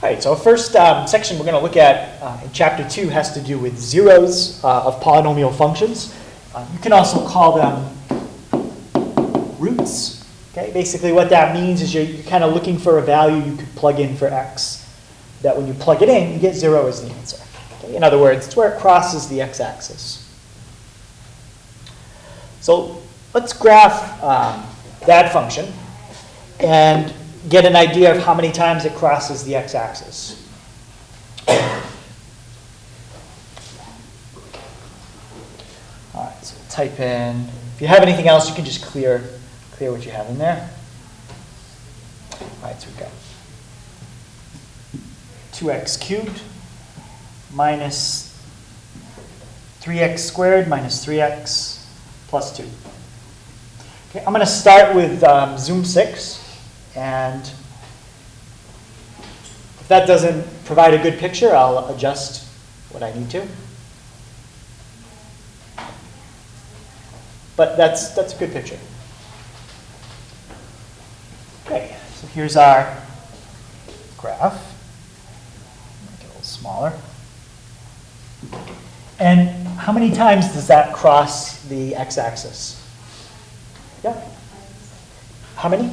All right, so our first section we're going to look at in Chapter 2 has to do with zeros of polynomial functions. You can also call them roots. Okay, basically what that means is you're kind of looking for a value you could plug in for x, that when you plug it in, you get 0 as the answer. Okay? In other words, it's where it crosses the x-axis. So let's graph that function and get an idea of how many times it crosses the x-axis. All right, so type in, if you have anything else, you can just clear what you have in there. All right, so we've got 2x cubed minus 3x squared minus 3x plus 2. Okay, I'm going to start with zoom 6. And if that doesn't provide a good picture, I'll adjust what I need to. But that's a good picture. Okay, so here's our graph. Make it a little smaller. And how many times does that cross the x-axis? Yeah? How many?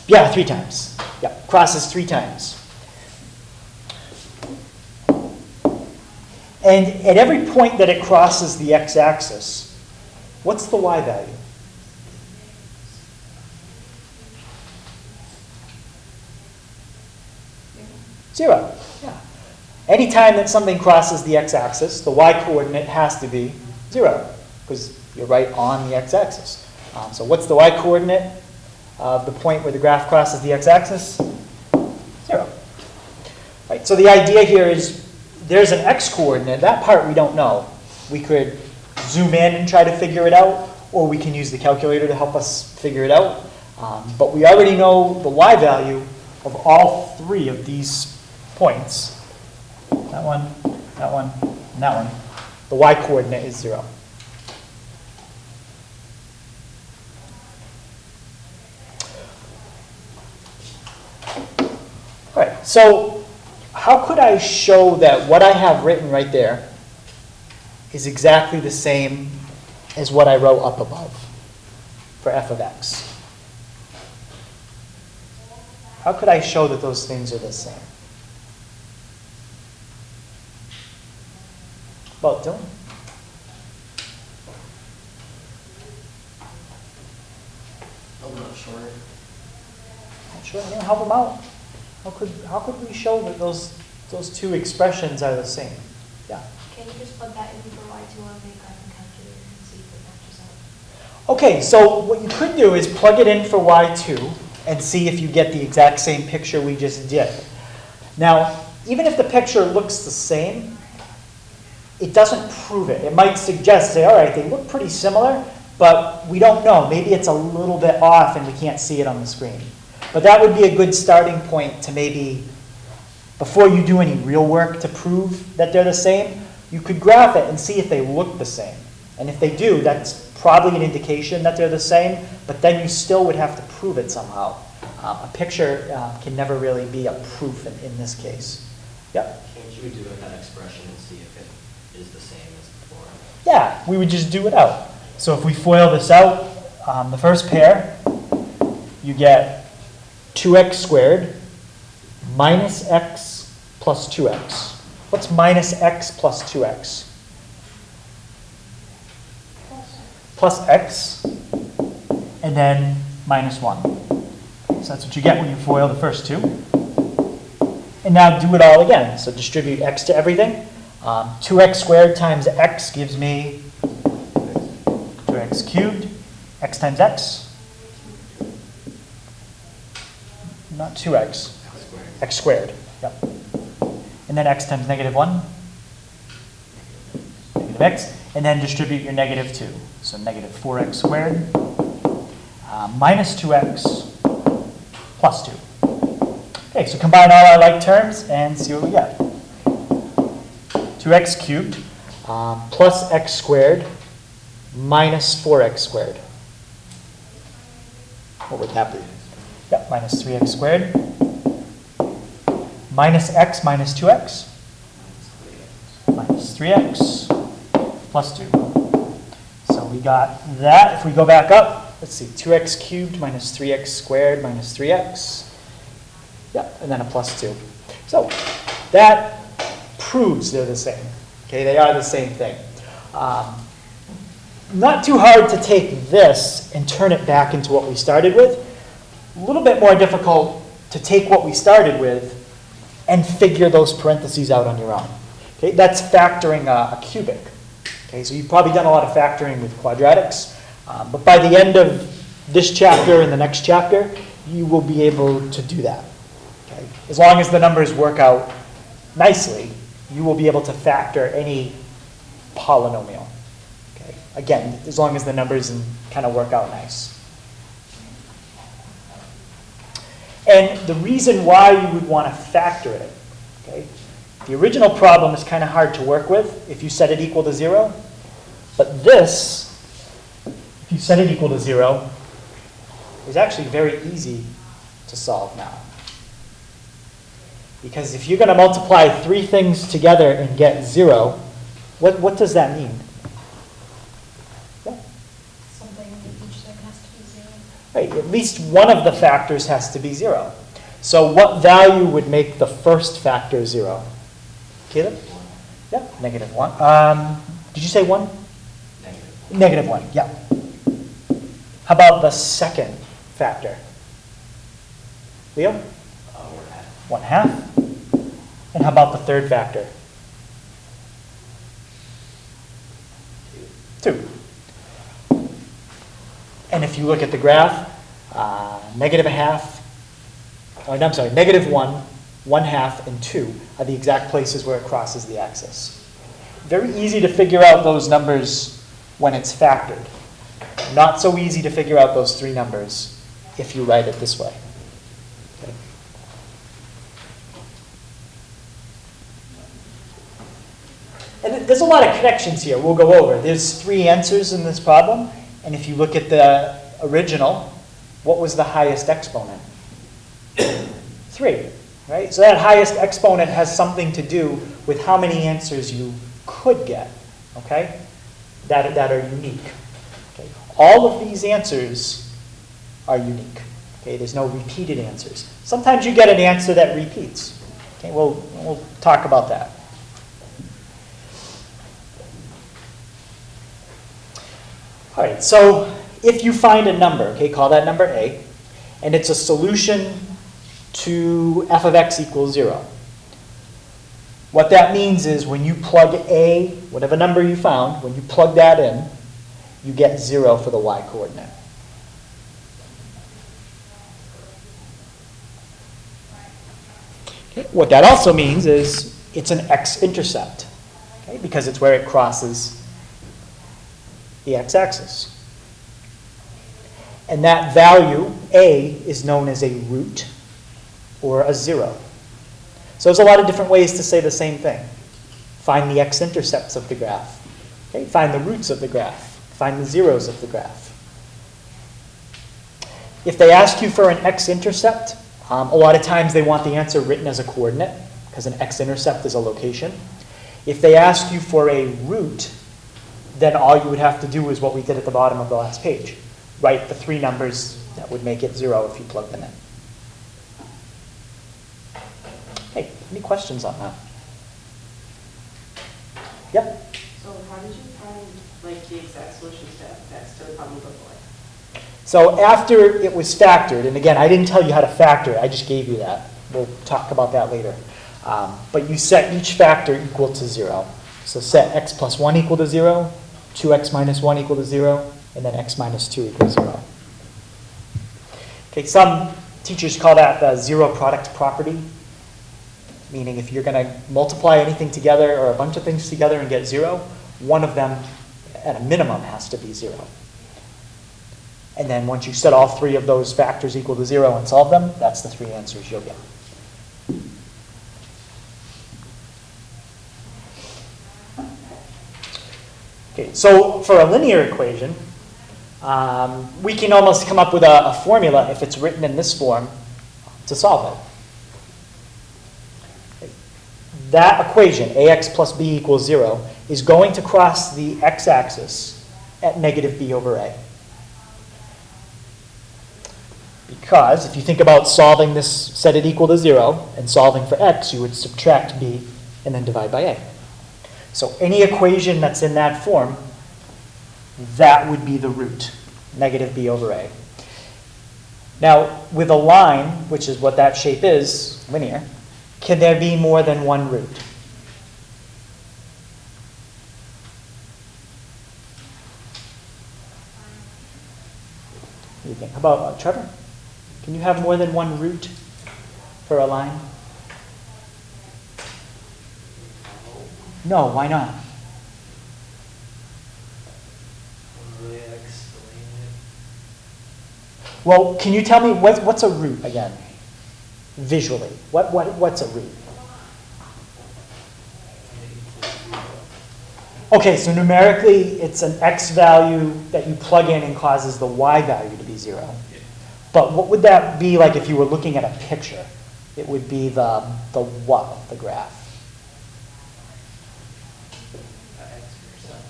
Yeah, 3 times. Yeah, crosses 3 times. And at every point that it crosses the x-axis, what's the y value? Zero. Yeah. Anytime that something crosses the x-axis, the y-coordinate has to be 0, because you're right on the x-axis. So what's the y-coordinate of the point where the graph crosses the x-axis? 0. Right, so the idea here is there's an x-coordinate. That part we don't know. We could zoom in and try to figure it out, or we can use the calculator to help us figure it out. But we already know the y value of all 3 of these points. That one, and that one. The y-coordinate is 0. All right, so how could I show that what I have written right there is exactly the same as what I wrote up above for f of x? How could I show that those things are the same? Well, Dylan? I'm not sure. Not sure. Yeah, help them out. How could we show that those 2 expressions are the same? Yeah. Can you just plug that in for y2 on the graphing calculator and see if it matches up? Okay, so what you could do is plug it in for y2 and see if you get the exact same picture we just did. Now, even if the picture looks the same, it doesn't prove it. It might suggest, say, all right, they look pretty similar, but we don't know. Maybe it's a little bit off and we can't see it on the screen. But that would be a good starting point to maybe, before you do any real work to prove that they're the same, you could graph it and see if they look the same. And if they do, that's probably an indication that they're the same, but then you still would have to prove it somehow. A picture can never really be a proof in this case. Yep. Can't you do that expression and see if it is the same as before? Yeah, we would just do it out. So if we FOIL this out, the first pair, you get 2x squared minus x plus 2x. What's minus x plus 2x? Plus x, and then minus 1. So that's what you get when you FOIL the first 2. And now do it all again. So distribute x to everything. 2x squared times x gives me 2x cubed. X times x. Not 2x. X squared. Yep. And then x times negative 1. Negative x. And then distribute your negative 2. So negative 4x squared minus 2x plus 2. Okay, so combine all our like terms and see what we get. 2x cubed plus x squared minus 4x squared. What would that be? Yep, minus 3x squared. Minus x minus 2x. Minus 3x plus 2. So we got that. If we go back up, let's see, 2x cubed minus 3x squared minus 3x. Yep, and then a plus 2. So that proves they're the same. Okay, they are the same thing. Not too hard to take this and turn it back into what we started with. A little bit more difficult to take what we started with and figure those parentheses out on your own. Okay, that's factoring a cubic. Okay, so you've probably done a lot of factoring with quadratics, but by the end of this chapter and the next chapter, you will be able to do that. Okay? As long as the numbers work out nicely, you will be able to factor any polynomial. Okay? Again, as long as the numbers kind of work out nice. And the reason why you would want to factor it, okay? The original problem is kind of hard to work with if you set it equal to 0. But this, if you set it equal to 0, is actually very easy to solve now. Because if you're going to multiply 3 things together and get 0, what does that mean? Yeah. Something in each side has to be 0. Right, at least one of the factors has to be 0. So what value would make the first factor 0? Caleb? Yeah, negative 1. Did you say 1? Negative 1, yeah. How about the second factor? Leo? 1/2. And how about the third factor? 2. And if you look at the graph, negative 1/2, I'm sorry, negative 1, 1/2, and 2 are the exact places where it crosses the axis. Very easy to figure out those numbers when it's factored. Not so easy to figure out those 3 numbers if you write it this way. Okay. And there's a lot of connections here we'll go over. There's 3 answers in this problem. And if you look at the original, what was the highest exponent? 3, right? So that highest exponent has something to do with how many answers you could get, okay, that are unique. Okay? All of these answers are unique. Okay? There's no repeated answers. Sometimes you get an answer that repeats. Okay? We'll talk about that. All right, so if you find a number, okay, call that number A, and it's a solution to f of x equals 0. What that means is when you plug A, whatever number you found, when you plug that in, you get 0 for the y coordinate. Okay, what that also means is it's an x-intercept, okay, because it's where it crosses the x-axis. And that value, A, is known as a root or a 0. So there's a lot of different ways to say the same thing. Find the x-intercepts of the graph. Okay? Find the roots of the graph. Find the zeros of the graph. If they ask you for an x-intercept, a lot of times they want the answer written as a coordinate, because an x-intercept is a location. If they ask you for a root, then all you would have to do is what we did at the bottom of the last page. Write the 3 numbers that would make it 0 if you plug them in. Hey, any questions on that? Yeah? So how did you find like the exact solutions to x to the problem before? So after it was factored, and again, I didn't tell you how to factor it, I just gave you that. We'll talk about that later. But you set each factor equal to 0. So set x plus 1 equal to 0, 2x minus 1 equal to 0, and then x minus 2 equals 0. Okay, some teachers call that the zero product property, meaning if you're going to multiply anything together or a bunch of things together and get 0, one of them at a minimum has to be 0. And then once you set all 3 of those factors equal to 0 and solve them, that's the 3 answers you'll get. Okay, so for a linear equation, we can almost come up with a formula, if it's written in this form, to solve it. That equation, ax plus b equals 0, is going to cross the x-axis at negative b over a. Because if you think about solving this, set it equal to 0, and solving for x, you would subtract b and then divide by a. So any equation that's in that form, that would be the root, negative b over a. Now, with a line, which is what that shape is, linear, can there be more than one root? What do you think? How about Trevor? Can you have more than one root for a line? No, why not? Well, can you tell me what's a root again? Visually, what's a root? Okay, so numerically, it's an x value that you plug in and causes the y value to be 0. But what would that be like if you were looking at a picture? It would be the what of the graph?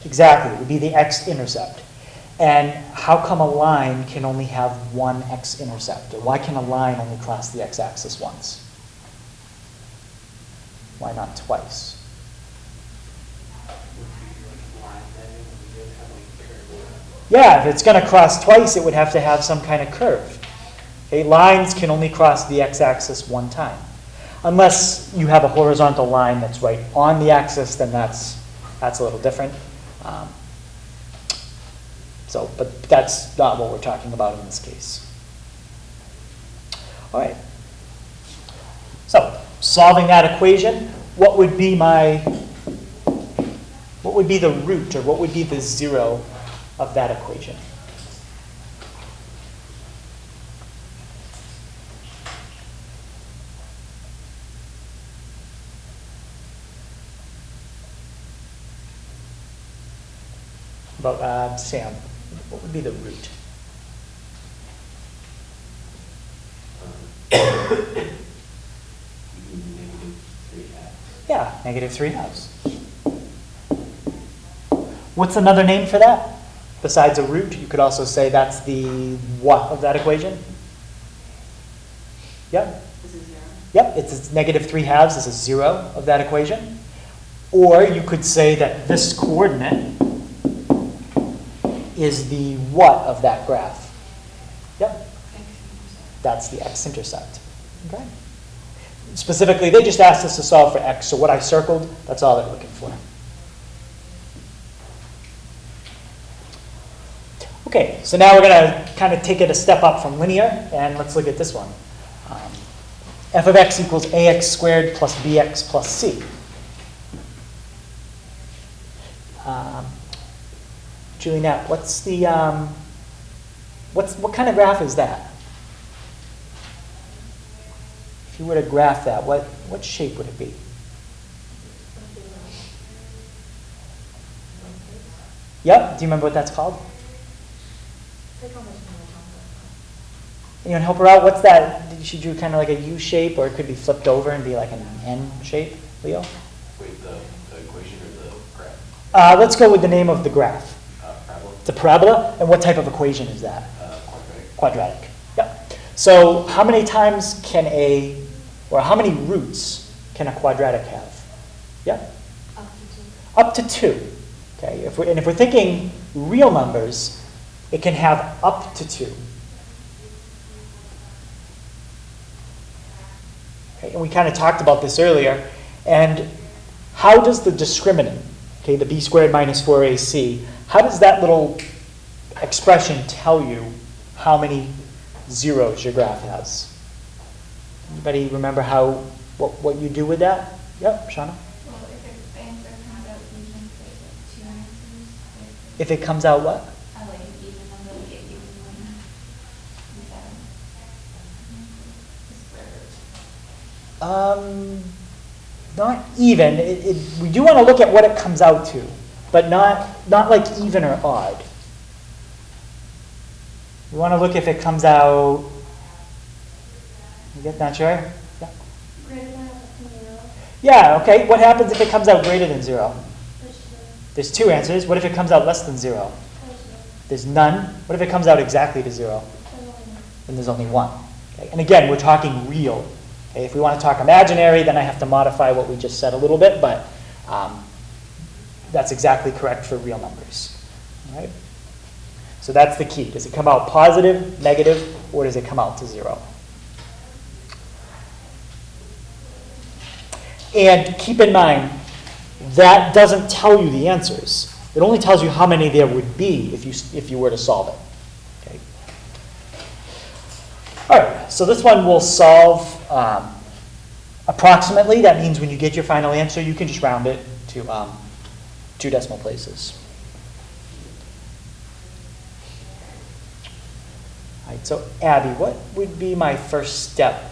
Exactly, it would be the x-intercept. And how come a line can only have one x-intercept? Or why can a line only cross the x-axis once? Why not twice? Yeah, if it's going to cross twice, it would have to have some kind of curve. Okay, lines can only cross the x-axis one time. Unless you have a horizontal line that's right on the axis, then that's a little different. But that's not what we're talking about in this case. All right. So, solving that equation, what would be the root, or what would be the 0 of that equation? About Sam, what would be the root? Yeah, negative 3/2. What's another name for that? Besides a root, you could also say that's the what of that equation? Yep. This is 0. Yep, it's negative 3/2 is a 0 of that equation. Or you could say that this coordinate is the what of that graph? Yep. That's the x-intercept. Okay. Specifically, they just asked us to solve for x, so what I circled, that's all they're looking for. Okay, so now we're going to kind of take it a step up from linear, and let's look at this one. F of x equals ax squared plus bx plus c. Juliette, what's the what kind of graph is that? If you were to graph that, what shape would it be? Yep. Do you remember what that's called? Anyone help her out? What's that? She drew kind of like a U shape, or it could be flipped over and be like an N shape. Leo? Wait, the equation or the graph? Let's go with the name of the graph. Parabola? It's a parabola. And what type of equation is that? Quadratic. Quadratic. Yep. So how many times how many roots can a quadratic have? Yep. Up to 2. Okay. If we're thinking real numbers, it can have up to 2. Okay, and we kind of talked about this earlier. And how does the discriminant, okay, the b squared minus 4ac, how does that little expression tell you how many zeros your graph has? Anybody remember what you do with that? Yep, Shauna? Well, if the answer comes out even, so 2 answers. If it comes out what? Like an even number, like it even one. Not even. We do want to look at what it comes out to, but not like even or odd. We want to look if it comes out, you get that, sure? Yeah. Greater than or less than 0. Yeah, okay. What happens if it comes out greater than 0? There's 2. There's two answers. What if it comes out less than 0? There's There's 0. none. What if it comes out exactly to 0? There's only 1. Then there's only 1. Okay? And again, we're talking real. Okay? If we want to talk imaginary, then I have to modify what we just said a little bit, but that's exactly correct for real numbers. All right? So that's the key. Does it come out positive, negative, or does it come out to 0? And keep in mind, that doesn't tell you the answers. It only tells you how many there would be if you were to solve it. Okay. All right, so this one will solve approximately. That means when you get your final answer, you can just round it to 2 decimal places. All right, so Abby, what would be my first step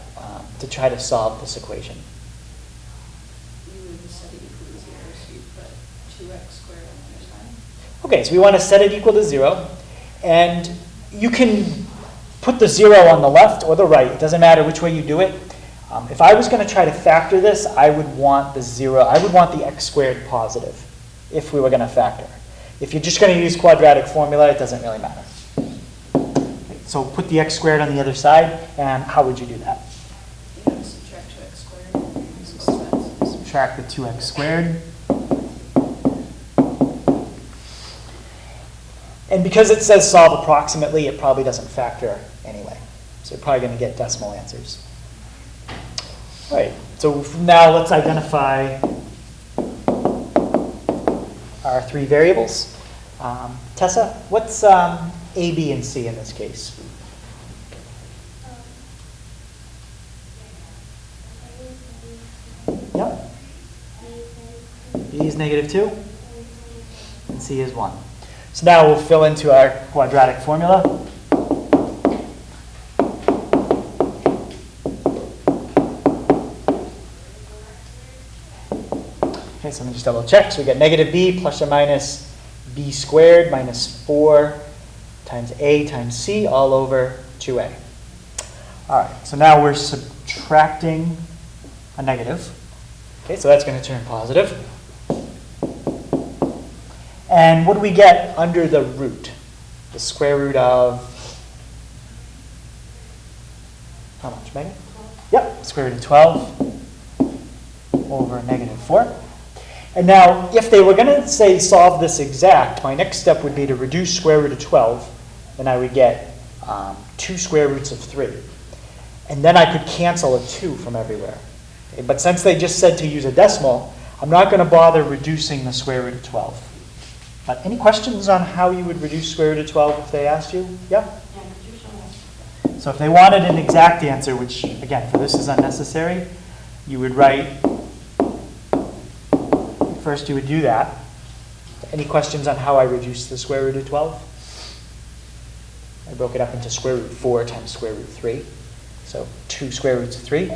to try to solve this equation? You would set it equal to 0, so you put 2x squared on the other side. Okay, so we want to set it equal to 0. And you can put the 0 on the left or the right. It doesn't matter which way you do it. If I was going to try to factor this, I would want the 0. I would want the x squared positive if we were going to factor. If you're just going to use quadratic formula, it doesn't really matter. So put the x squared on the other side, and how would you do that? You have to subtract 2x squared. Subtract the 2x squared. And because it says solve approximately, it probably doesn't factor anyway. So you're probably going to get decimal answers. All right, so now let's identify our 3 variables. Tessa, what's A, B, and C in this case? Yep. B is -2, and C is 1. So now we'll fill into our quadratic formula. Okay, so let me just double check. So we get -b plus or minus b squared minus 4 times a times c all over 2a. All right, so now we're subtracting a negative. Okay, so that's going to turn positive. And what do we get under the root? The square root of, how much, Megan? Yep, square root of 12 over -4. And now, if they were going to say solve this exact, my next step would be to reduce square root of 12. Then I would get 2 square roots of 3. And then I could cancel a 2 from everywhere. Okay, but since they just said to use a decimal, I'm not going to bother reducing the square root of 12. But any questions on how you would reduce square root of 12 if they asked you? Yep? Yeah, could you show us? So if they wanted an exact answer, which, again, for this is unnecessary, you would write, first you would do that. Any questions on how I reduced the square root of 12? I broke it up into square root 4 times square root 3. So 2 square roots of 3.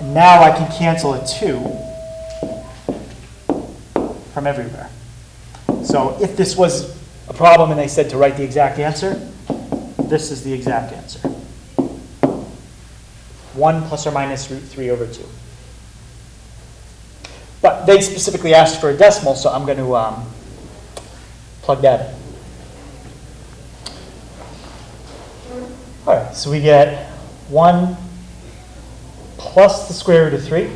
And now I can cancel a 2 from everywhere. So if this was a problem and they said to write the exact answer, this is the exact answer. 1 plus or minus root 3 over 2. But they specifically asked for a decimal, so I'm going to plug that in. All right, so we get 1 plus the square root of 3.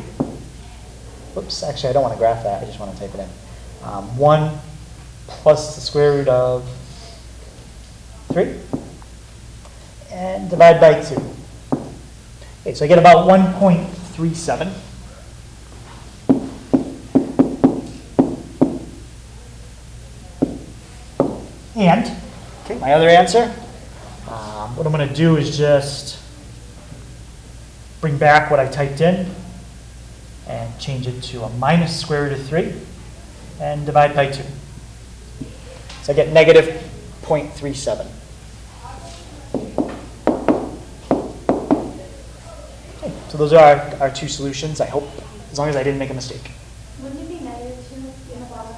Whoops, actually I don't want to graph that, I just want to type it in. 1 plus the square root of 3, and divide by 2. Okay, so I get about 1.37. And, okay, my other answer, what I'm going to do is just bring back what I typed in and change it to a minus square root of 3 and divide by 2. So I get negative 0.37. Okay, so those are our 2 solutions, I hope, as long as I didn't make a mistake. Wouldn't it be -2 in the bottom?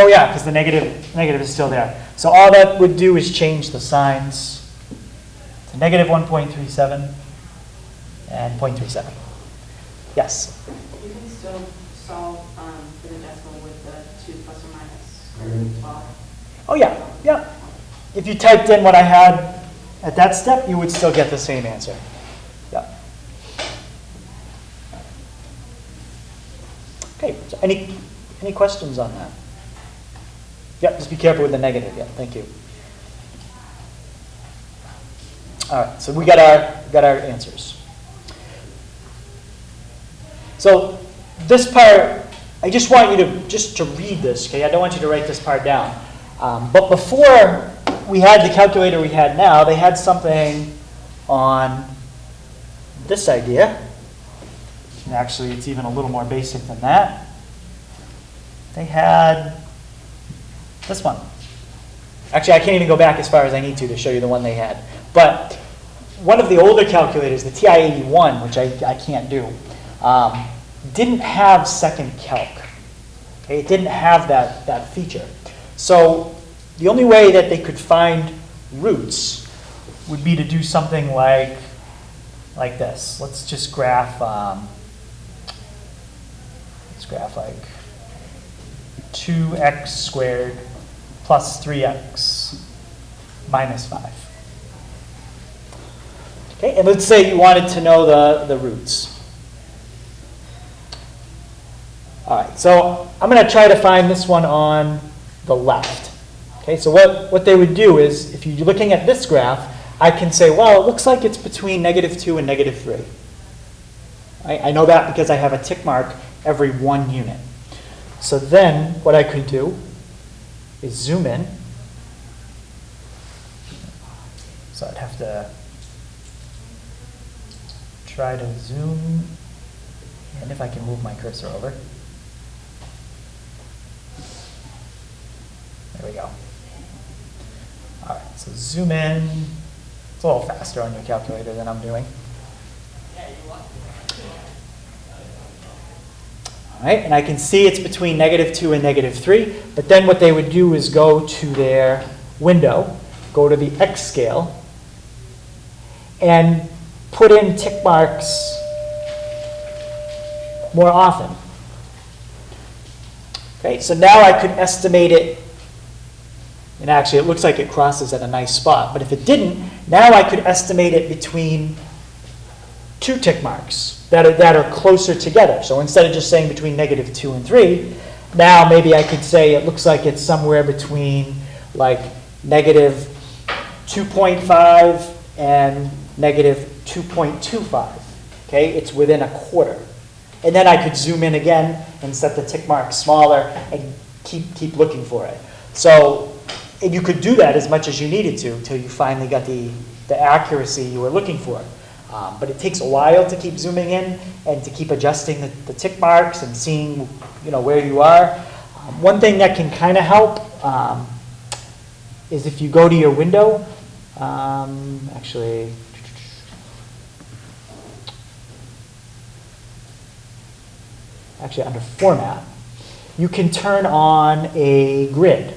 Oh yeah, because the negative is still there. So all that would do is change the signs to negative 1.37 and 0.37. Yes? You can still solve for the decimal with the 2 plus or minus square root of 12. Oh yeah, yeah. If you typed in what I had at that step, you would still get the same answer. Yeah. Okay, so any questions on that? Yeah, just be careful with the negative. Yeah, thank you. All right, so we got our answers. So this part, I just want you to read this, okay? I don't want you to write this part down. But before we had the calculator we had now, they had something on this idea. And actually, it's even a little more basic than that. They had this one. Actually, I can't even go back as far as I need to show you the one they had. But one of the older calculators, the TI-81, which I can't do, didn't have second calc. Okay? It didn't have that feature. So the only way that they could find roots would be to do something like this. Let's just graph, like 2x squared plus 3x minus 5. Okay, and let's say you wanted to know the roots. All right, so I'm going to try to find this one on the left. Okay, so what they would do is, if you're looking at this graph, I can say, well, it looks like it's between -2 and -3. I know that because I have a tick mark every 1 unit. So then what I could do is zoom in. So I'd have to try to zoom, and if I can move my cursor over. There we go. All right, so zoom in. It's a little faster on your calculator than I'm doing. All right, and I can see it's between -2 and -3, but then what they would do is go to their window, go to the X scale, and put in tick marks more often. Okay, so now I could estimate it, and actually it looks like it crosses at a nice spot, but if it didn't, now I could estimate it between 2 tick marks that are closer together. So instead of just saying between -2 and 3, now maybe I could say it looks like it's somewhere between like -2.5 and -2.25. Okay, it's within a quarter. And then I could zoom in again and set the tick mark smaller and keep looking for it. So and you could do that as much as you needed to until you finally got the accuracy you were looking for. But it takes a while to keep zooming in and to keep adjusting the tick marks and seeing where you are. One thing that can kind of help is if you go to your window, actually under Format, you can turn on a grid.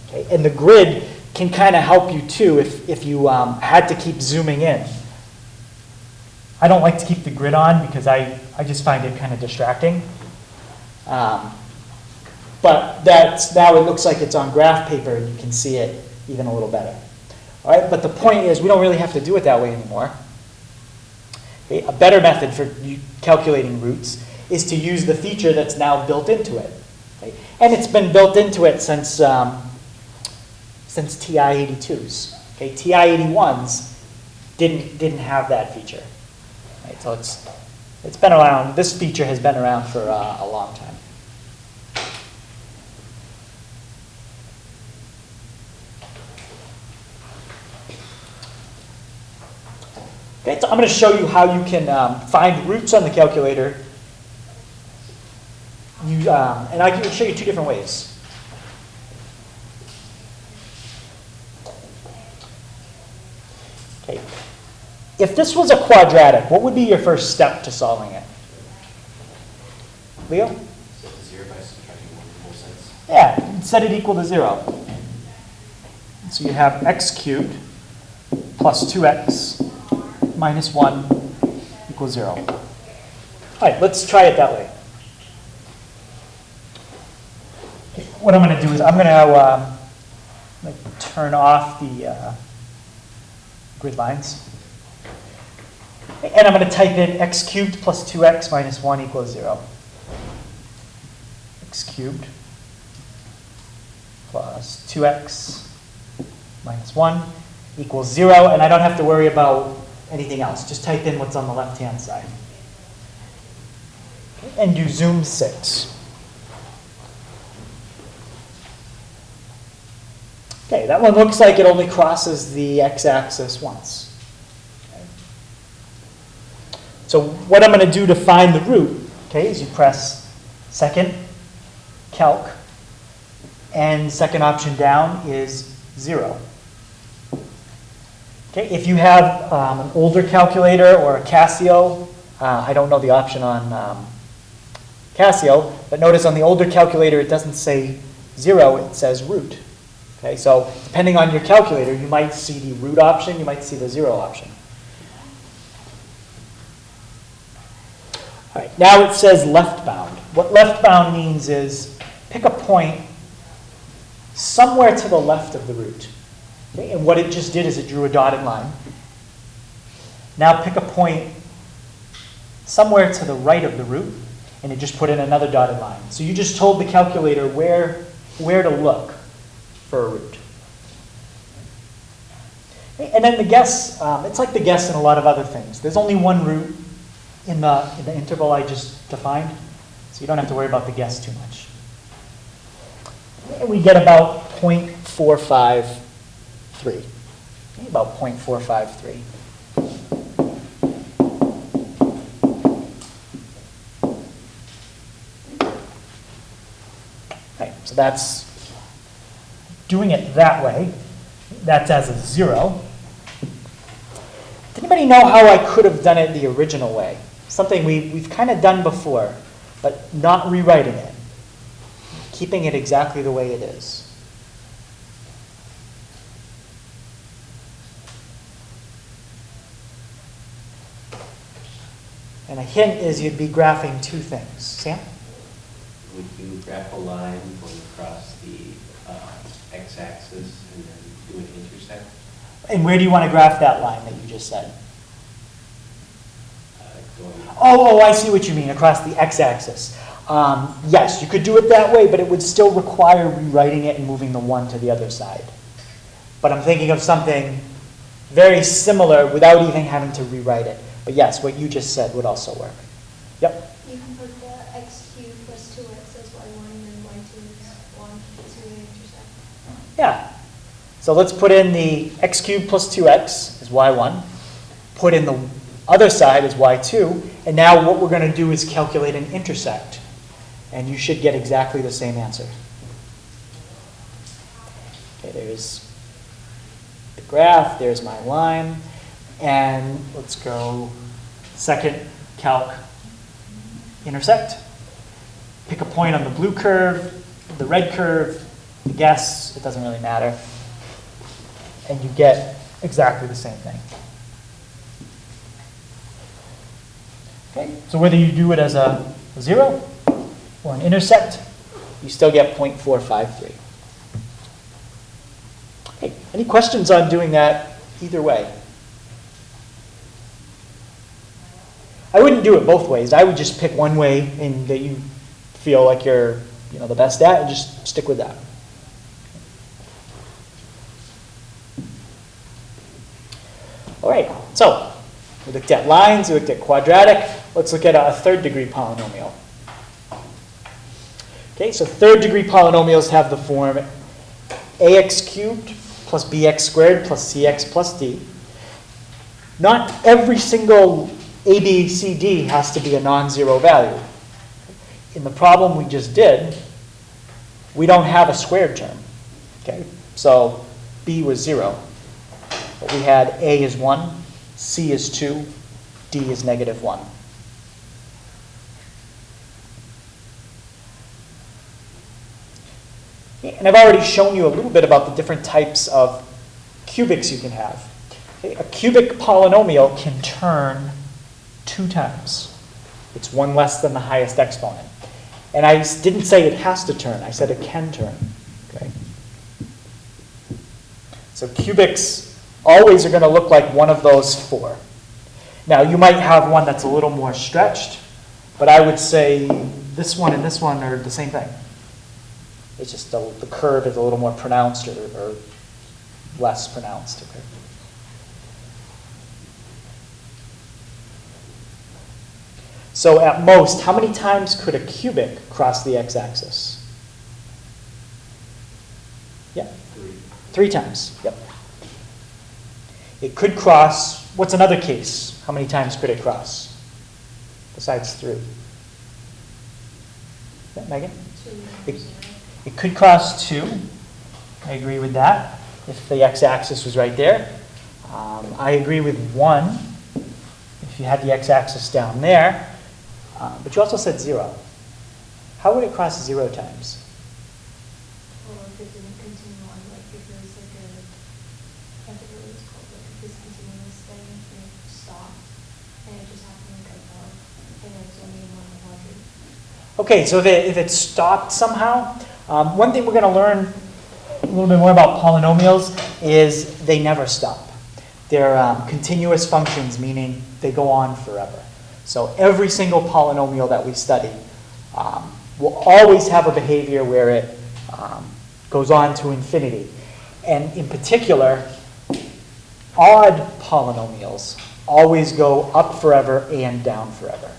Okay? And the grid can kind of help you too if you had to keep zooming in. I don't like to keep the grid on because I just find it kind of distracting. But now it looks like it's on graph paper and you can see it even a little better. All right, but the point is we don't really have to do it that way anymore. Okay? A better method for calculating roots is to use the feature that's now built into it. Okay? And it's been built into it since TI-82s. Okay? TI-81s didn't have that feature. Right, so it's been around. This feature has been around for a long time. Okay, so I'm going to show you how you can find roots on the calculator. And I can show you 2 different ways. Okay. If this was a quadratic, what would be your first step to solving it? Leo? Set to 0 by subtracting 1 from both sides. Yeah, set it equal to 0. So you have x cubed plus 2x minus 1 equals 0. All right, let's try it that way. What I'm going to do is I'm going to turn off the grid lines. And I'm going to type in x cubed plus 2x minus 1 equals 0. X cubed plus 2x minus 1 equals 0. And I don't have to worry about anything else. Just type in what's on the left-hand side. And do zoom 6. Okay, that one looks like it only crosses the x-axis once. Okay. So what I'm going to do to find the root, okay, is you press second, calc, and second option down is 0. Okay, if you have an older calculator or a Casio, I don't know the option on Casio, but notice on the older calculator it doesn't say 0, it says root. Okay, so depending on your calculator, you might see the root option, you might see the 0 option. All right, now it says left bound. What left bound means is pick a point somewhere to the left of the root. Okay, and what it just did is it drew a dotted line. Now pick a point somewhere to the right of the root, and it just put in another dotted line. So you just told the calculator where to look for a root. And then the guess, it's like the guess in a lot of other things. There's only one root in the interval I just defined, so you don't have to worry about the guess too much. And we get about 0.453. Okay, about 0.453. Okay, so that's doing it that way. That's as a 0. Does anybody know how I could have done it the original way? Something we've kind of done before, but not rewriting it. Keeping it exactly the way it is. And a hint is you'd be graphing two things. Sam? Would you graph a line going across the x-axis and then do an intercept? And where do you want to graph that line that you just said? Going Oh, I see what you mean, across the x-axis. Yes, you could do it that way, but it would still require rewriting it and moving the 1 to the other side. But I'm thinking of something very similar without even having to rewrite it. But yes, what you just said would also work. Yep. You can put the x cubed plus 2x as y1 and then y2 is 1 as your intercept. Yeah. So let's put in the x cubed plus 2x is y1. Put in the other side is y2. And now what we're going to do is calculate an intersect. And you should get exactly the same answer. Okay, there's the graph. There's my line. And let's go second, calc, intersect. Pick a point on the blue curve, the red curve, the guess, it doesn't really matter. And you get exactly the same thing. Okay, so whether you do it as a 0 or an intersect, you still get 0.453. Okay, any questions on doing that either way? I wouldn't do it both ways. I would just pick one way and that you feel like you're the best at and just stick with that. All right, so we looked at lines, we looked at quadratic. Let's look at a third degree polynomial. Okay, so third degree polynomials have the form ax cubed plus bx squared plus cx plus d. Not every single a, b, c, d has to be a non-zero value. In the problem we just did, we don't have a squared term. Okay, so b was 0. But we had a is 1, c is 2, d is negative 1. And I've already shown you a little bit about the different types of cubics you can have. Okay, a cubic polynomial can turn 2 times. It's 1 less than the highest exponent. And I didn't say it has to turn. I said it can turn. Okay? So cubics always are going to look like one of those 4. Now, you might have one that's a little more stretched, but I would say this one and this one are the same thing. It's just the curve is a little more pronounced or less pronounced. Okay? So at most, how many times could a cubic cross the x-axis? Yeah, 3 times. Yep. It could cross. What's another case? How many times could it cross besides 3? Yeah, Megan? 2. It could cross 2. I agree with that if the x-axis was right there. I agree with 1 if you had the x-axis down there. But you also said 0. How would it cross 0 times? Well, if it didn't continue on, like if there was like a, I forget what it's called, like a discontinuous thing, and it stopped, and it just happened like above, and it's only in one quadrant. Okay, so if it stopped somehow, one thing we're going to learn a little bit more about polynomials is they never stop. They're continuous functions, meaning they go on forever. So every single polynomial that we study will always have a behavior where it goes on to infinity. And in particular, odd polynomials always go up forever and down forever.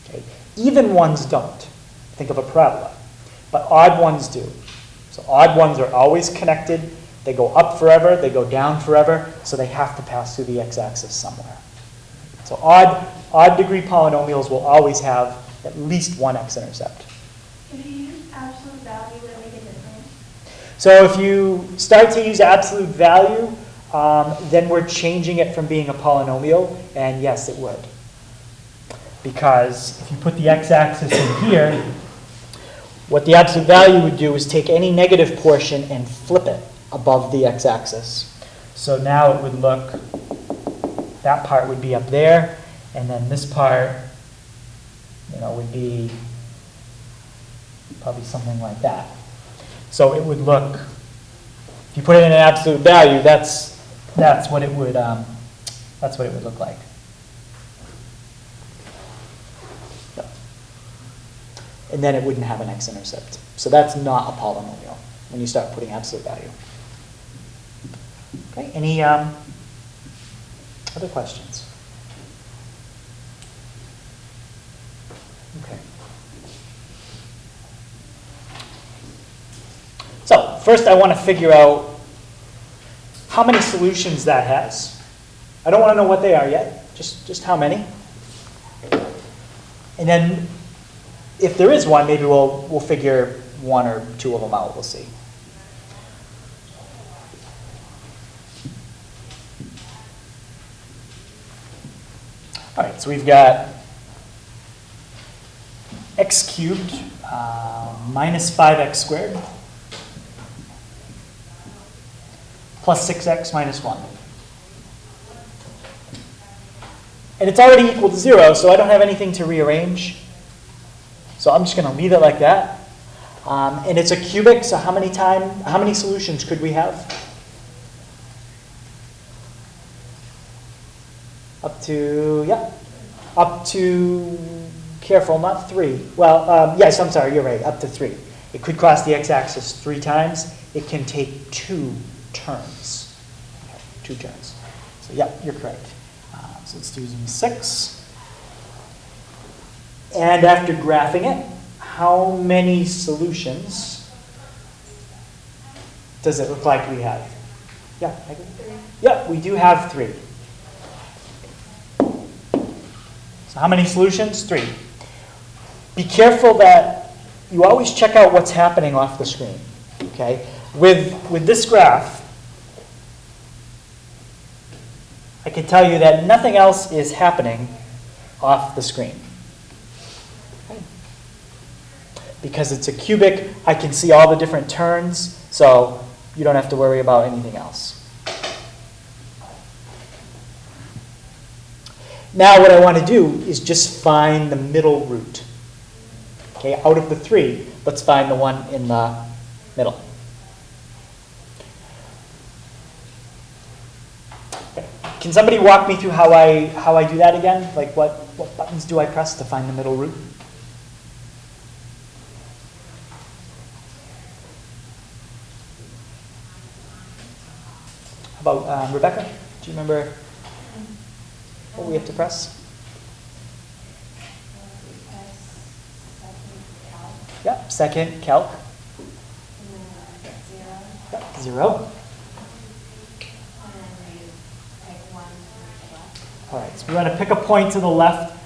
Okay? Even ones don't. Think of a parabola. But odd ones do. So odd ones are always connected. They go up forever, they go down forever, so they have to pass through the x-axis somewhere. So odd degree polynomials will always have at least one x-intercept. If you use absolute value, will it make a difference? So if you start to use absolute value, then we're changing it from being a polynomial, and yes, it would. Because if you put the x-axis in here, what the absolute value would do is take any negative portion and flip it above the x-axis. So now it would look, that part would be up there, and then this part, would be probably something like that. So it would look, if you put it in an absolute value, that's what it would look like. And then it wouldn't have an x-intercept. So that's not a polynomial when you start putting absolute value. Okay, any other questions? Okay. So first I want to figure out how many solutions that has. I don't want to know what they are yet, just how many. And then if there is one, maybe we'll figure 1 or 2 of them out. We'll see. All right, so we've got x cubed minus 5x squared plus 6x minus 1. And it's already equal to 0, so I don't have anything to rearrange. So I'm just going to leave it like that. And it's a cubic, so how many solutions could we have? Up to, careful, not 3. Well, yes, I'm sorry, you're right, up to 3. It could cross the x-axis 3 times. It can take 2 turns. Okay, 2 turns. So you're correct. So let's do 6. And after graphing it, how many solutions does it look like we have? Yeah, I agree. 3. Yeah, we do have 3. So how many solutions? 3. Be careful that you always check out what's happening off the screen. Okay? With this graph, I can tell you that nothing else is happening off the screen. Okay. Because it's a cubic, I can see all the different turns, so you don't have to worry about anything else. Now what I want to do is just find the middle root. Okay, out of the 3, let's find the one in the middle. Okay. Can somebody walk me through how I do that again? Like what buttons do I press to find the middle root? How about Rebecca? Do you remember what we have to press? Yep, second, calc. Yep, 0. All right, so we want to pick a point to the left.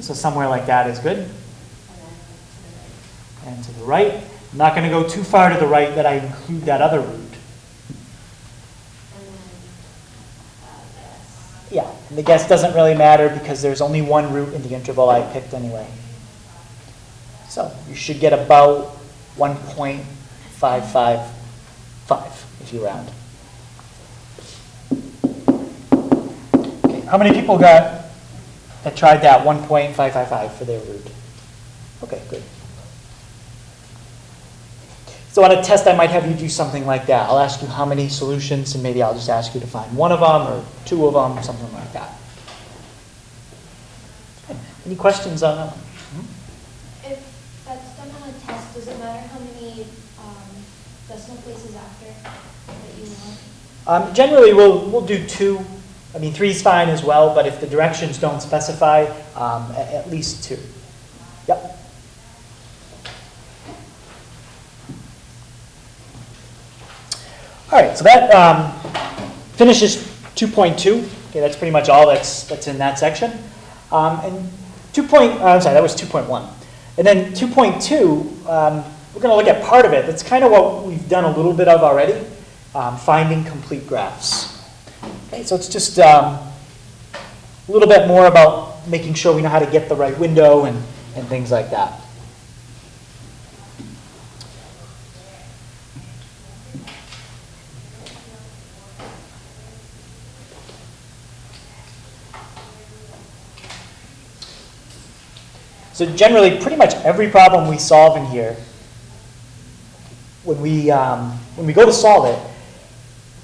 So somewhere like that is good. And to the right. I'm not going to go too far to the right that I include that other root. Yeah, and the guess doesn't really matter because there's only one root in the interval I picked anyway. So you should get about 1.555 if you round. Okay, how many people that tried that 1.555 for their root? Okay, good. So on a test, I might have you do something like that. I'll ask you how many solutions, and maybe I'll just ask you to find one of them or 2 of them, something like that. Okay. Any questions on that one? If that's done on a test, does it matter how many decimal places after that you want? Generally, we'll do 2. I mean, 3 is fine as well, but if the directions don't specify, at least 2. Yep. All right, so that finishes 2.2. Okay, that's pretty much all that's in that section. And that was 2.1. And then 2.2, we're going to look at part of it. That's kind of what we've done a little bit of already, finding complete graphs. Okay, so it's just a little bit more about making sure we know how to get the right window and things like that. So generally, pretty much every problem we solve in here, when we go to solve it,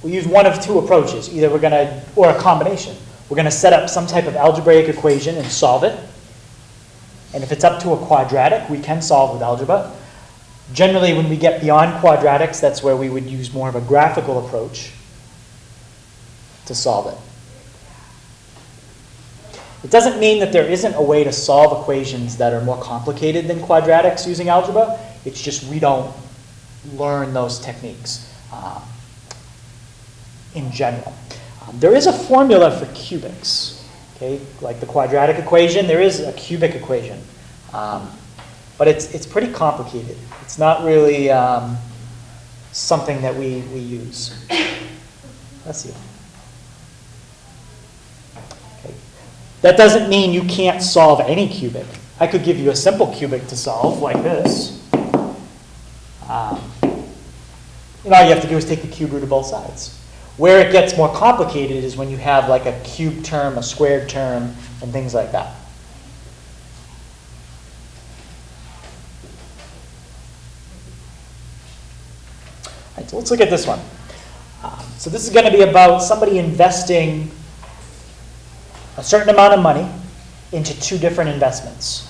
we use one of 2 approaches. Either we're going to, or a combination. We're going to set up some type of algebraic equation and solve it. And if it's up to a quadratic, we can solve with algebra. Generally, when we get beyond quadratics, that's where we would use more of a graphical approach to solve it. It doesn't mean that there isn't a way to solve equations that are more complicated than quadratics using algebra. It's just we don't learn those techniques in general. There is a formula for cubics. Okay, like the quadratic equation, there is a cubic equation. But it's pretty complicated. It's not really something that we use. Let's see. That doesn't mean you can't solve any cubic. I could give you a simple cubic to solve, like this. All you have to do is take the cube root of both sides. Where it gets more complicated is when you have like a cube term, a squared term, and things like that. All right, so let's look at this one. So this is going to be about somebody investing a certain amount of money into 2 different investments.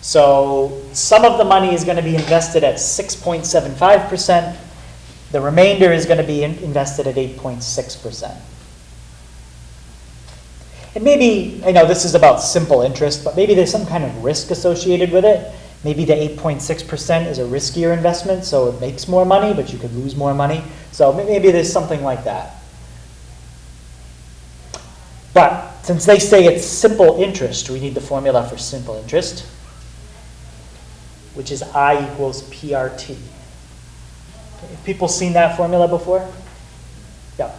So some of the money is going to be invested at 6.75%. The remainder is going to be invested at 8.6%. And maybe, I know this is about simple interest, but maybe there's some kind of risk associated with it. Maybe the 8.6% is a riskier investment, so it makes more money, but you could lose more money. So maybe there's something like that. But since they say it's simple interest, we need the formula for simple interest, which is I equals PRT. Have people seen that formula before? Yeah.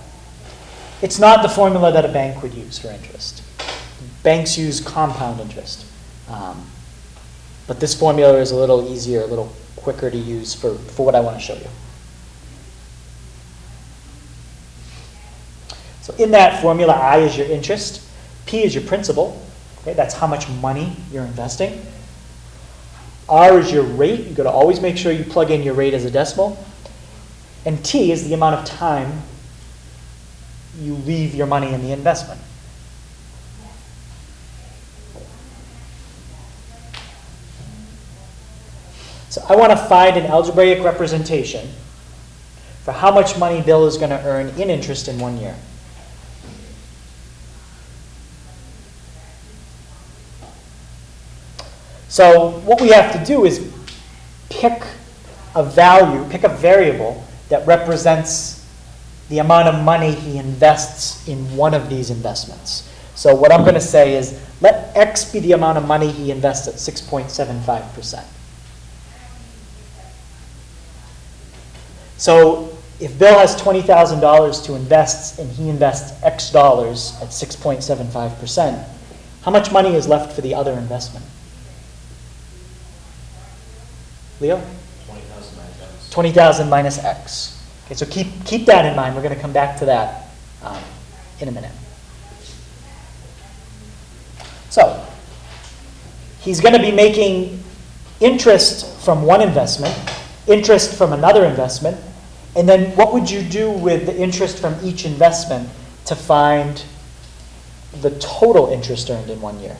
It's not the formula that a bank would use for interest. Banks use compound interest. But this formula is a little easier, a little quicker to use for what I want to show you. So in that formula, I is your interest, P is your principal. Okay, that's how much money you're investing. R is your rate. You've got to always make sure you plug in your rate as a decimal. And T is the amount of time you leave your money in the investment. So I want to find an algebraic representation for how much money Bill is going to earn in interest in 1 year. So what we have to do is pick a value, pick a variable that represents the amount of money he invests in one of these investments. So what I'm going to say is let X be the amount of money he invests at 6.75%. So if Bill has $20,000 to invest and he invests X dollars at 6.75%, how much money is left for the other investment? Leo? 20,000 minus X. 20,000 minus X. Okay, so keep that in mind. We're going to come back to that in a minute. So he's going to be making interest from one investment, interest from another investment, and then what would you do with the interest from each investment to find the total interest earned in 1 year?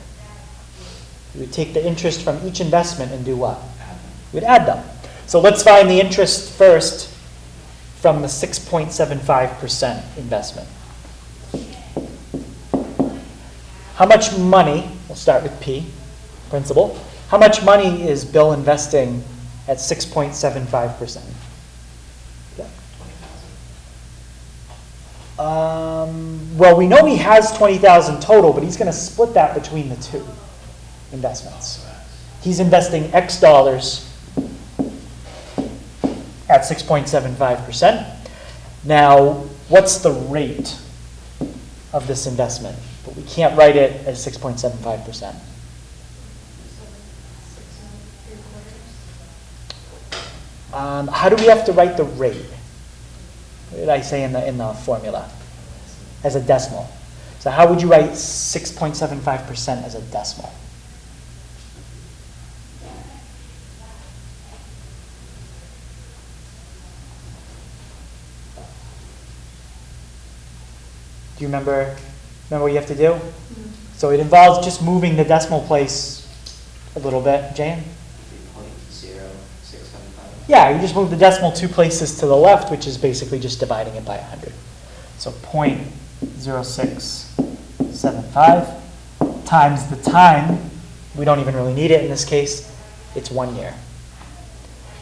You would take the interest from each investment and do what? You would add them. So let's find the interest first from the 6.75% investment. How much money, we'll start with P, principal. How much money is Bill investing at 6.75%? Yeah. 20,000. Well, we know he has 20,000 total, but he's going to split that between the two investments. He's investing X dollars at 6.75%. Now, what's the rate of this investment? But we can't write it as 6.75%. How do we have to write the rate? What did I say in the formula? As a decimal. So how would you write 6.75% as a decimal? Do you remember what you have to do? Mm-hmm. So it involves just moving the decimal place a little bit. Jan? 3.0675. Yeah, you just move the decimal 2 places to the left, which is basically just dividing it by 100. So 0.0675 times the time. We don't even really need it in this case. It's 1 year.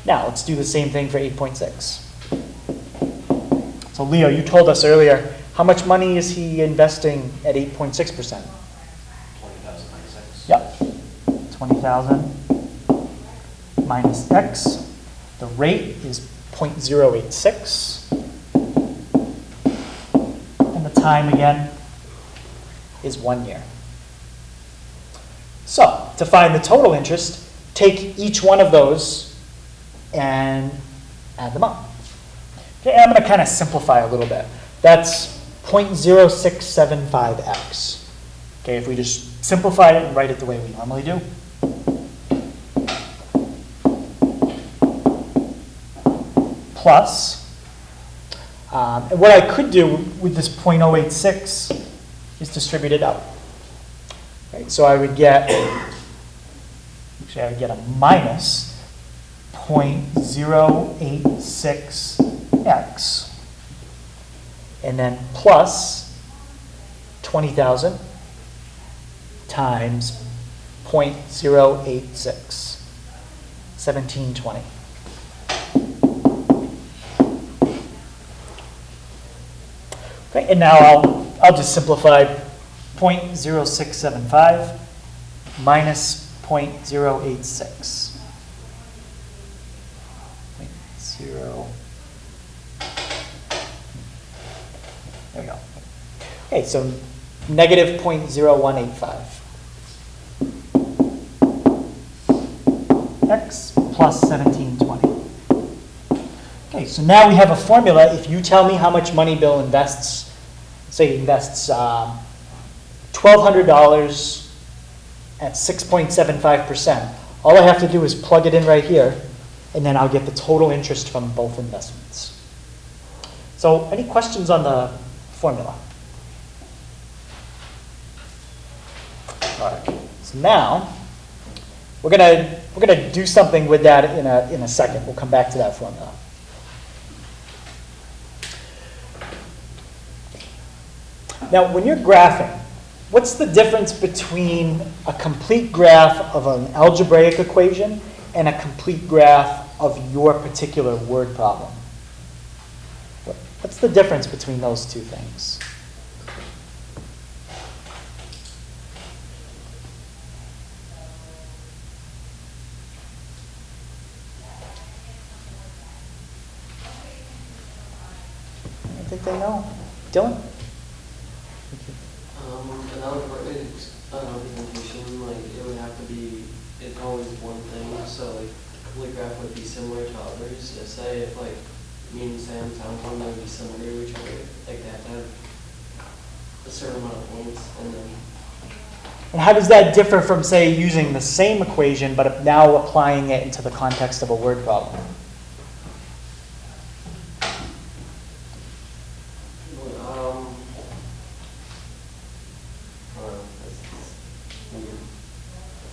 Now, let's do the same thing for 8.6. So Leo, you told us earlier, how much money is he investing at 8.6%? 20,000 minus X. Yep. 20,000 minus X. The rate is 0.086. And the time, again, is 1 year. So, to find the total interest, take each one of those and add them up. Okay, and I'm going to kind of simplify a little bit. That's 0.0675x. Okay, if we just simplify it and write it the way we normally do. Plus, and what I could do with this 0.086 is distribute it out. Right, so I would get, actually I would get a minus 0.086x. And then plus 20,000 times 0.086, 1720. Okay, and now I'll just simplify 0.0675 minus 0.086. 0. There we go. Okay, so negative 0.0185. X plus 1720. Okay, so now we have a formula. If you tell me how much money Bill invests, say he invests $1,200 at 6.75%, all I have to do is plug it in right here, and then I'll get the total interest from both investments. So any questions on the formula? All right, so now we're gonna do something with that in a second. We'll come back to that formula. Now, when you're graphing, what's the difference between a complete graph of an algebraic equation and a complete graph of your particular word problem? What's the difference between those two things? I think they know. Dylan? An algebraic representation, like it would have to be, it's always one thing. So like a complete graph would be similar to others. So say if like me and Sam found one that would be similar to each other, like that have a certain amount of points, and then. And how does that differ from, say, using the same equation but now applying it into the context of a word problem?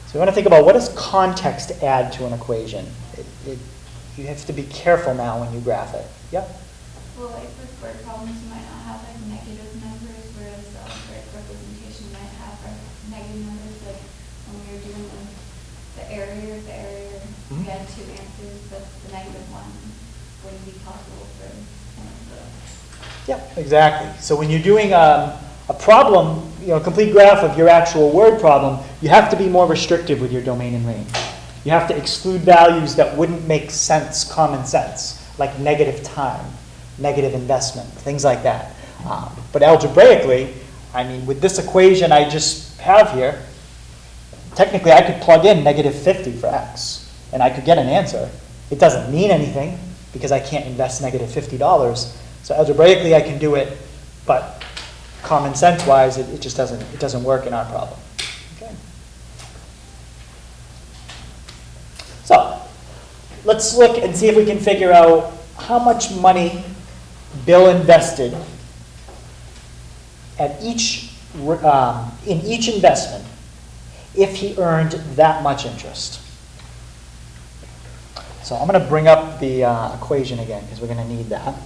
So we want to think about, what does context add to an equation? You have to be careful now when you graph it. Yeah? Well, like with word problems, you might not have like negative numbers, whereas the algebraic representation might have negative numbers. Like when we were doing the area, we had two answers, but the negative one wouldn't be possible for one of the. Yeah, exactly. So when you're doing a problem, a complete graph of your actual word problem, you have to be more restrictive with your domain and range. You have to exclude values that wouldn't make sense, common sense, like negative time, negative investment, things like that. But algebraically, I mean, with this equation I just have here, technically I could plug in negative 50 for x, and I could get an answer. It doesn't mean anything because I can't invest negative $50. So algebraically I can do it, but common sense wise, it just doesn't work in our problem. Okay. So let's look and see if we can figure out how much money Bill invested at in each investment if he earned that much interest. So I'm going to bring up the equation again because we're going to need that.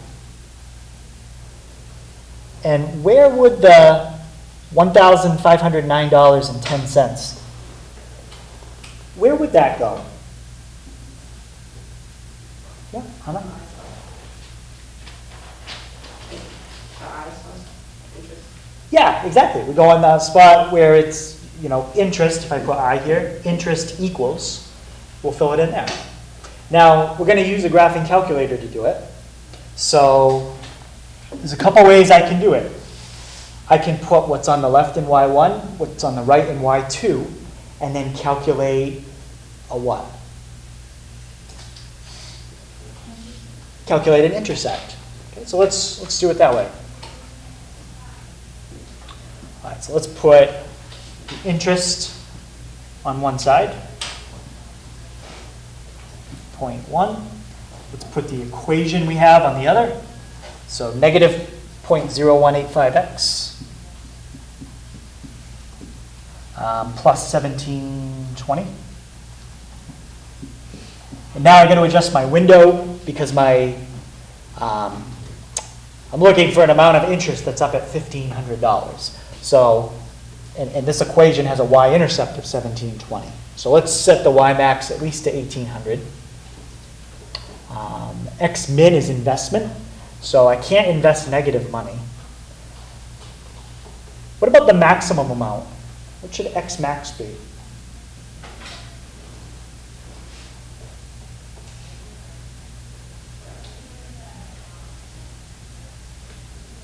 And where would the $1,509.10, where would that go? Yeah, Hannah? Yeah, exactly. We go on the spot where it's, interest, if I put I here, interest equals, we'll fill it in there. Now, we're going to use a graphing calculator to do it. So there's a couple ways I can do it. I can put what's on the left in y1, what's on the right in y2, and then calculate a what? Calculate an intercept. Okay, so let's do it that way. All right, so let's put the interest on one side, 0.1. Let's put the equation we have on the other. So negative 0.0185x plus 1720. And now I'm going to adjust my window because I'm looking for an amount of interest that's up at $1,500. So, and this equation has a y-intercept of 1720. So let's set the y-max at least to 1,800. X-min is investment. So I can't invest negative money. What about the maximum amount? What should X max be?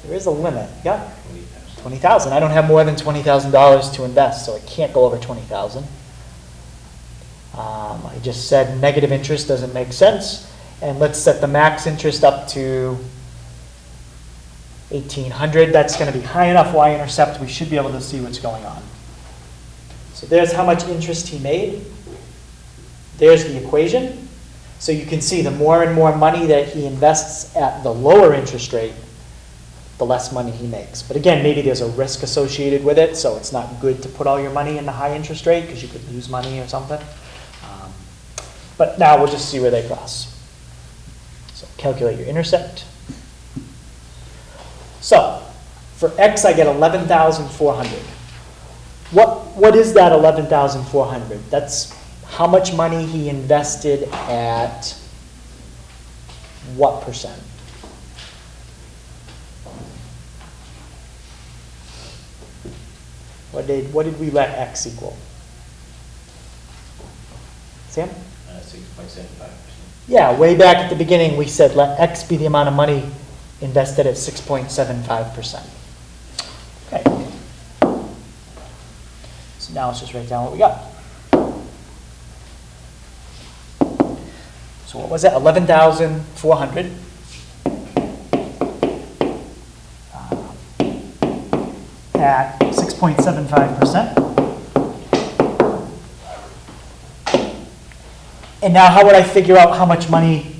There is a limit. Yeah? 20,000. 20,000. I don't have more than $20,000 to invest, so I can't go over 20,000. I just said negative interest doesn't make sense. And let's set the max interest up to 1,800. That's going to be high enough y-intercept. We should be able to see what's going on. So there's how much interest he made. There's the equation. So you can see the more and more money that he invests at the lower interest rate, the less money he makes. But again, maybe there's a risk associated with it, so it's not good to put all your money in the high interest rate because you could lose money or something. But now we'll just see where they cross. So calculate your intercept. So for x, I get 11,400. What is that 11,400? That's how much money he invested at what percent? What did we let x equal? Sam? 6.75%. Yeah, way back at the beginning we said let x be the amount of money invested at 6.75%. Okay. So now let's just write down what we got. So what was it? 11,400. At 6.75%. And now how would I figure out how much money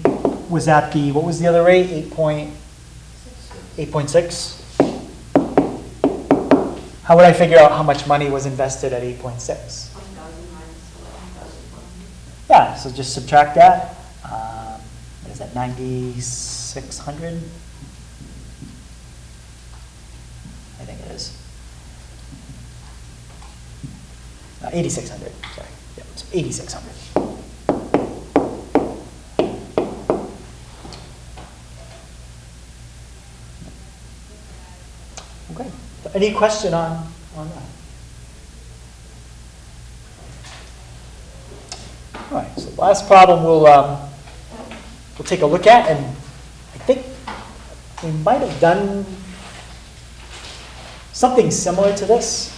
was at the, what was the other rate? 8.6? How would I figure out how much money was invested at 8.6? 20,000 minus 11,100. Yeah, so just subtract that. What is that, 9,600? I think it is. 8,600, sorry. Yeah, it's 8,600. Okay. Any question on that? All right, so the last problem we'll take a look at, and I think we might have done something similar to this.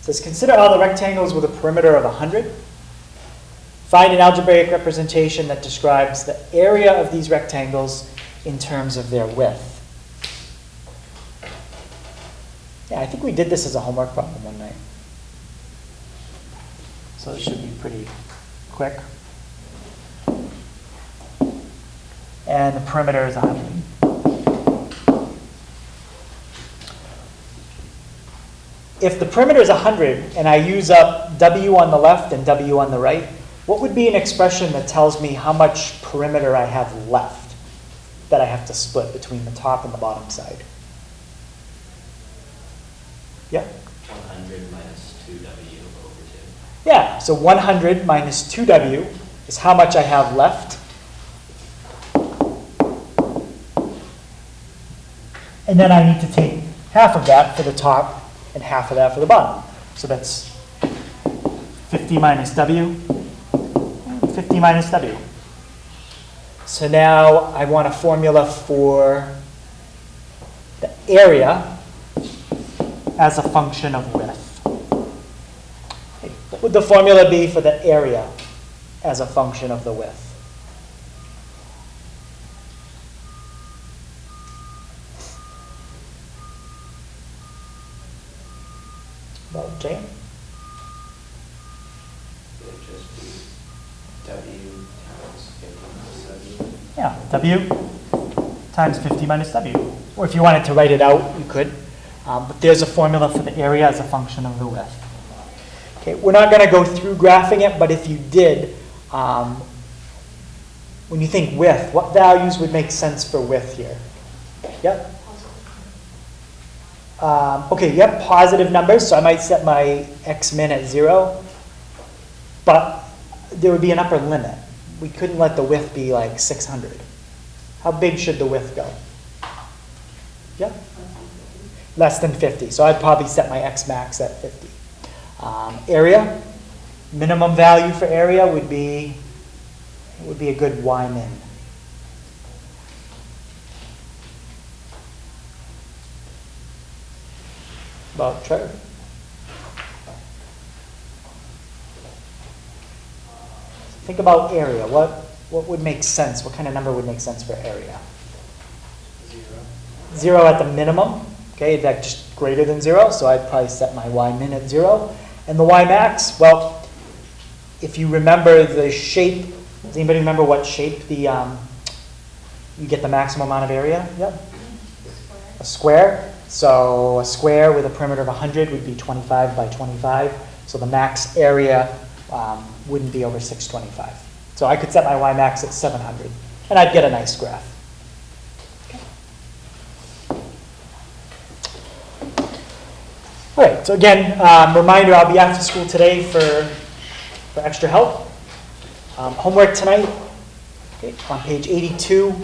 It says, consider all the rectangles with a perimeter of 100. Find an algebraic representation that describes the area of these rectangles in terms of their width. Yeah, I think we did this as a homework problem one night. So it should be pretty quick. And the perimeter is 100. If the perimeter is 100 and I use up W on the left and W on the right, what would be an expression that tells me how much perimeter I have left that I have to split between the top and the bottom side? Yeah? 100 minus 2W over 2. Yeah, so 100 minus 2W is how much I have left. And then I need to take half of that for the top and half of that for the bottom. So that's 50 minus W. 50 minus W. So now I want a formula for the area as a function of width. Okay, what would the formula be for the area as a function of the width? Well, Jane? It would just be W times 50 minus W. Yeah, W times 50 minus W. Or if you wanted to write it out, you could. But there's a formula for the area as a function of the width. Okay, we're not going to go through graphing it, but if you did, when you think width, what values would make sense for width here? Yep. Okay, you have positive numbers, so I might set my x min at 0, but there would be an upper limit. We couldn't let the width be like 600. How big should the width go? Yeah? Less than 50. So I'd probably set my x max at 50. Area, minimum value for area would be a good y min. about Trevor? Think about area. What would make sense? What kind of number would make sense for area? 0 at the minimum. Okay, that's just greater than 0, so I'd probably set my y min at 0. And the y max, well, if you remember the shape, does anybody remember what shape the you get the maximum amount of area? Yep. A square. So a square with a perimeter of 100 would be 25 by 25. So the max area wouldn't be over 625. So I could set my y max at 700, and I'd get a nice graph. All right, so again, reminder, I'll be after school today for extra help. Homework tonight, okay, on page 82.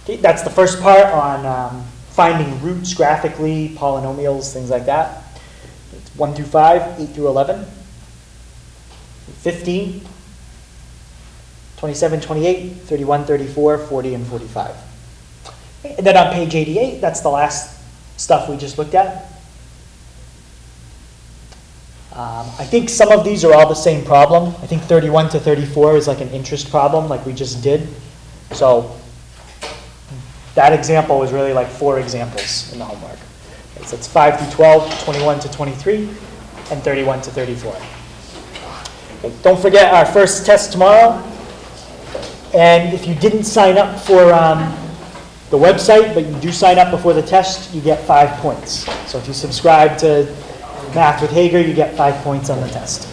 Okay, that's the first part on finding roots graphically, polynomials, things like that. It's 1 through 5, 8 through 11, 15, 27, 28, 31, 34, 40, and 45. Okay, and then on page 88, that's the last stuff we just looked at. I think some of these are all the same problem. I think 31 to 34 is like an interest problem like we just did. So that example is really like 4 examples in the homework. Okay, so it's 5 through 12, 21 to 23, and 31 to 34. Okay, don't forget our first test tomorrow. And if you didn't sign up for the website, but you do sign up before the test, you get 5 points. So if you subscribe to Math with Hager, you get 5 points on the test.